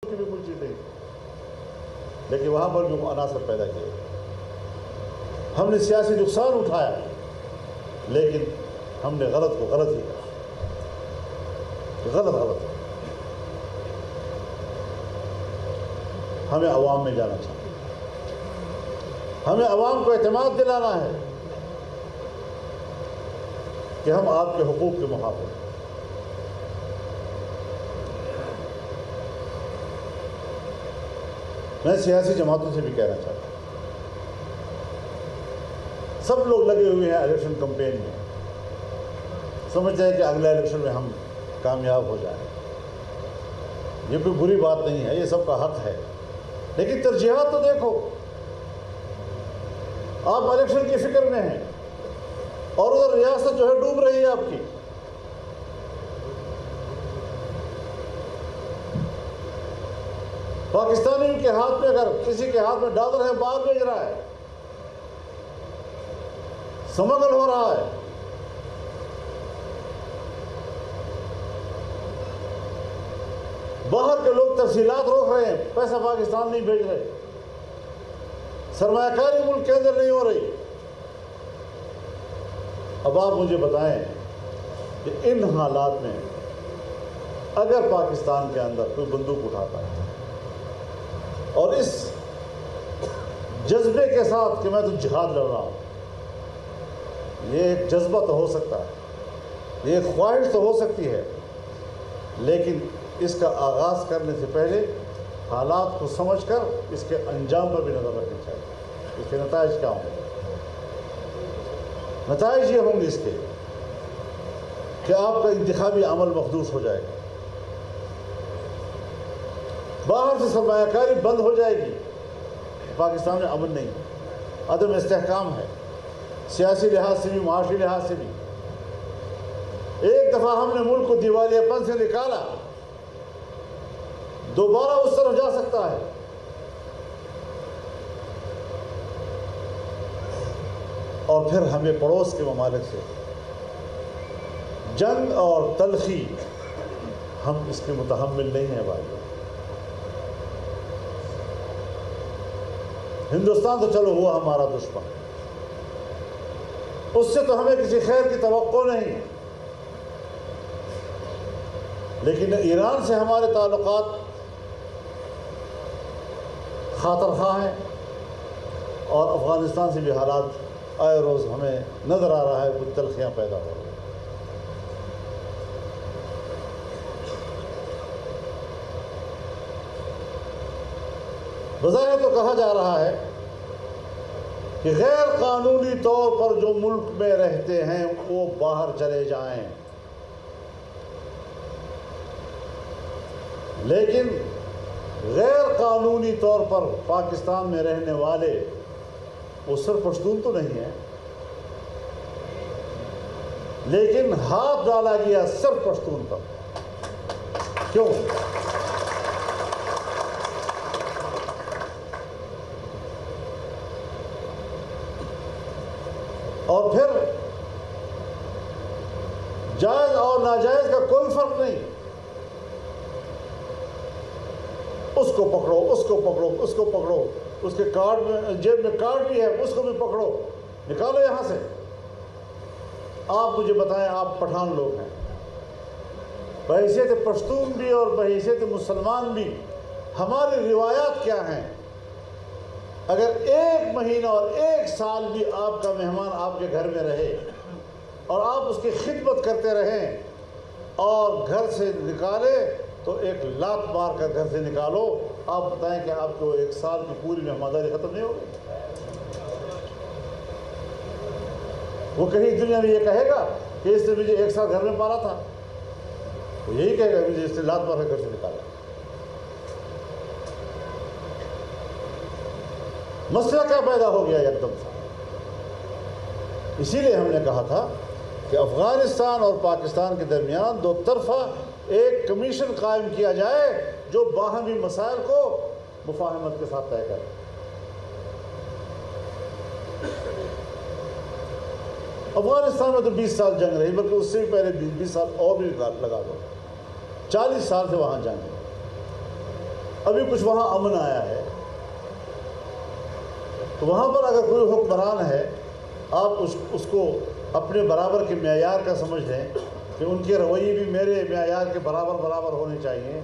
کی بھی کوئی چیز نہیں تھی، لیکن وہاں پر بھی عناصر پیدا کیے، ہم نے سیاسی نقصان اٹھایا، لیکن ہم نے غلط کو غلط ہی کہا، غلط ہمیں عوام میں جانا چاہیے، ہمیں عوام کو اعتماد دلانا ہے کہ ہم آپ کے حقوق کے محافظ ہیں۔ میں سیاسی جماعتوں سے بھی کہنا چاہتا ہوں، سب لوگ لگے ہوئے ہیں الیکشن کمپین میں، سمجھتے ہیں کہ اگلے الیکشن میں ہم کامیاب ہو جائیں، یہ کوئی بری بات نہیں ہے، یہ سب کا حق ہے، لیکن ترجیحات تو دیکھو۔ آپ الیکشن کی فکر میں ہیں اور ادھر ریاست جو ہے ڈوب رہی ہے آپ کی۔ پاکستانی کے ہاتھ میں اگر کسی کے ہاتھ میں ڈالر ہے، باہر بھیج رہا ہے، سمگل ہو رہا ہے، باہر کے لوگ تفصیلات روک رہے ہیں، پیسہ پاکستان نہیں بھیج رہے، سرمایہ کاری ملک کے اندر نہیں ہو رہی۔ اب آپ مجھے بتائیں کہ ان حالات میں اگر پاکستان کے اندر کوئی بندوق اٹھاتا ہے اور اس جذبے کے ساتھ کہ میں تو جہاد لڑ رہا ہوں، یہ ایک جذبہ تو ہو سکتا ہے، یہ ایک خواہش تو ہو سکتی ہے، لیکن اس کا آغاز کرنے سے پہلے حالات کو سمجھ کر اس کے انجام پر بھی نظر رکھنی چاہیے، اس کے نتائج کیا ہوں گے۔ نتائج یہ ہوں گے اس کے کہ آپ کا انتخابی عمل محدود ہو جائے گا، باہر سے سرمایہ کاری بند ہو جائے گی، پاکستان میں امن نہیں، عدم استحکام ہے، سیاسی لحاظ سے بھی، معاشی لحاظ سے بھی۔ ایک دفعہ ہم نے ملک کو دیوالیہ پن سے نکالا، دوبارہ اس طرف جا سکتا ہے۔ اور پھر ہمیں پڑوس کے ممالک سے جنگ اور تلخی، ہم اس کے متحمل نہیں ہیں بھائی۔ ہندوستان تو چلو ہوا ہمارا دشمن، اس سے تو ہمیں کسی خیر کی توقع نہیں، لیکن ایران سے ہمارے تعلقات خاطر خواہ ہیں، اور افغانستان سے بھی حالات آئے روز ہمیں نظر آ رہا ہے کچھ تلخیاں پیدا ہو رہی ہیں۔ بظاہر تو کہا جا رہا ہے کہ غیر قانونی طور پر جو ملک میں رہتے ہیں وہ باہر چلے جائیں، لیکن غیر قانونی طور پر پاکستان میں رہنے والے وہ صرف پشتون تو نہیں ہیں، لیکن ہاتھ ڈالا گیا صرف پشتون پر۔ کیوں؟ اور پھر جائز اور ناجائز کا کوئی فرق نہیں، اس کو پکڑو، اس کو پکڑو، اس کو پکڑو، اس کے کارڈ میں جیب میں کارڈ بھی ہے، اس کو بھی پکڑو، نکالو یہاں سے۔ آپ مجھے بتائیں، آپ پٹھان لوگ ہیں، بحیثیت پشتون بھی اور بحیثیت مسلمان بھی، ہماری روایات کیا ہیں؟ اگر ایک مہینہ اور ایک سال بھی آپ کا مہمان آپ کے گھر میں رہے اور آپ اس کی خدمت کرتے رہیں اور گھر سے نکالے تو ایک لات مار کر گھر سے نکالو، آپ بتائیں کہ آپ کو ایک سال کی پوری مہمانداری ختم نہیں ہوگی؟ وہ کہیں دنیا میں یہ کہے گا کہ اس نے مجھے ایک سال گھر میں پالا تھا؟ وہ یہی کہے گا مجھے اس نے لات مار کر گھر سے نکالا۔ مسئلہ کیا پیدا ہو گیا ایک دم سے؟ اسی لیے ہم نے کہا تھا کہ افغانستان اور پاکستان کے درمیان دو طرفہ ایک کمیشن قائم کیا جائے جو باہمی مسائل کو مفاہمت کے ساتھ طے کرے۔ افغانستان میں تو 20 سال جنگ رہی، بلکہ اس سے بھی پہلے 20 سال اور بھی لگا دو، 40 سال سے وہاں جنگ ہے۔ ابھی کچھ وہاں امن آیا ہے، تو وہاں پر اگر کوئی حکمران ہے، آپ اس کو اپنے برابر کے معیار کا سمجھ لیں کہ ان کے رویے بھی میرے معیار کے برابر ہونے چاہیے،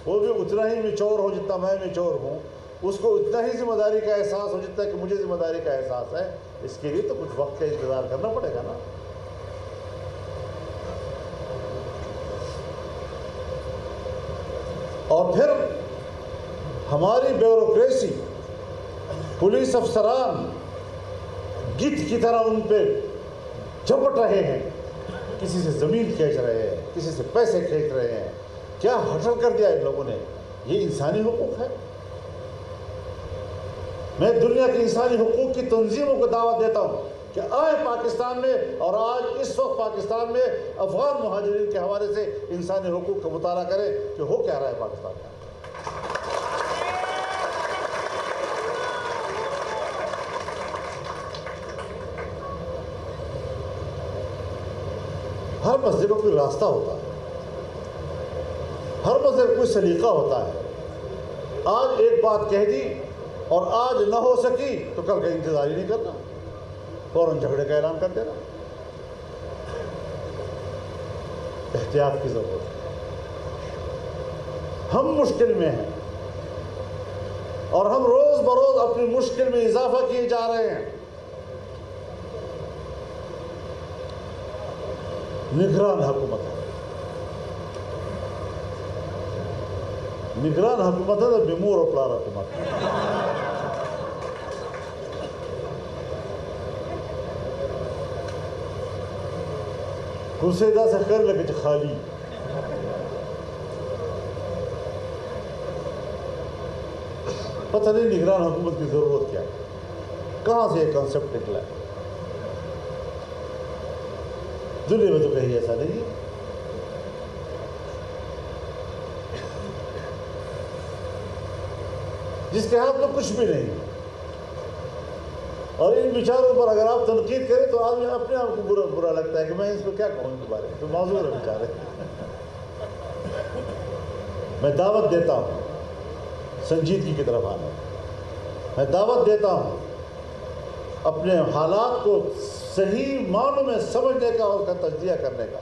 وہ بھی اتنا ہی میچور ہو جتنا میں میچور ہوں، اس کو اتنا ہی ذمہ داری کا احساس ہو جتنا کہ مجھے ذمہ داری کا احساس ہے۔ اس کے لیے تو کچھ وقت کا انتظار کرنا پڑے گا نا۔ اور پھر ہماری بیوروکریسی، پولیس افسران گدھ کی طرح ان پہ جھپٹ رہے ہیں، کسی سے زمین کھینچ رہے ہیں، کسی سے پیسے کھینچ رہے ہیں۔ کیا حشر کر دیا ان لوگوں نے؟ یہ انسانی حقوق ہے؟ میں دنیا کی انسانی حقوق کی تنظیموں کو دعوت دیتا ہوں کہ آئے پاکستان میں، اور آج اس وقت پاکستان میں افغان مہاجرین کے حوالے سے انسانی حقوق کا مطالعہ کریں کہ ہو کیا رہا ہے پاکستان میں۔ ہر مسئلے کا کوئی راستہ ہوتا ہے، ہر مسئلے کا کوئی سلیقہ ہوتا ہے۔ آج ایک بات کہہ دی اور آج نہ ہو سکی تو کل کا انتظار ہی نہیں کرنا، فوراً جھگڑے کا اعلان کر دینا۔ احتیاط کی ضرورت ہے۔ ہم مشکل میں ہیں اور ہم روز بروز اپنی مشکل میں اضافہ کیے جا رہے ہیں۔ نگران حکومت ہے، نگران حکومت ہے تو بیمور اور پلار حکومت ہے۔ کرسیدہ سے خیر لگے خالی۔ پتہ نہیں نگران حکومت کی ضرورت کیا ہے، کہاں سے یہ کنسپٹ نکلا ہے؟ دنیا میں تو کہیں ایسا نہیں ہے۔ جس کے ہاتھ میں کچھ بھی نہیں، اور ان بیچاروں پر اگر آپ تنقید کریں تو آدمی اپنے آپ کو برا لگتا ہے کہ میں اس کو کیا کہوں ان کے بارے میں، تو معذور ہے بیچارے۔ میں دعوت دیتا ہوں سنجیدگی کی طرف آنے، میں دعوت دیتا ہوں اپنے حالات کو صحیح معنوں میں سمجھنے کا اور اس کا تجزیہ کرنے کا۔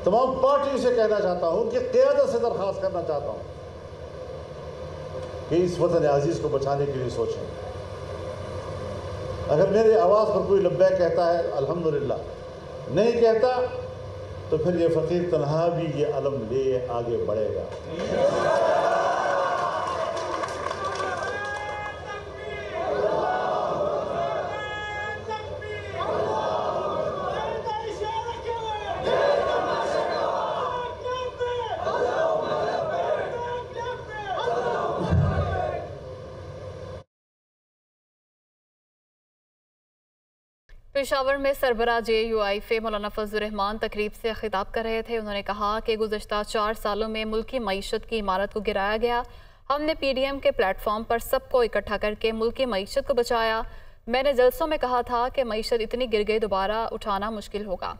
تمام پارٹیوں سے کہنا چاہتا ہوں، ان کی قیادت سے درخواست کرنا چاہتا ہوں کہ اس وطن عزیز کو بچانے کے لیے سوچیں۔ اگر میری آواز پر کوئی لبیک کہتا ہے الحمدللہ، نہیں کہتا تو پھر یہ فقیر تنہا بھی یہ علم لے آگے بڑھے گا۔ پشاور میں سربراہ JUIF مولانا فضل الرحمان تقریب سے خطاب کر رہے تھے۔ انہوں نے کہا کہ گزشتہ 4 سالوں میں ملکی معیشت کی عمارت کو گرایا گیا۔ ہم نے PDM کے پلیٹ فارم پر سب کو اکٹھا کر کے ملکی معیشت کو بچایا۔ میں نے جلسوں میں کہا تھا کہ معیشت اتنی گر گئی دوبارہ اٹھانا مشکل ہوگا۔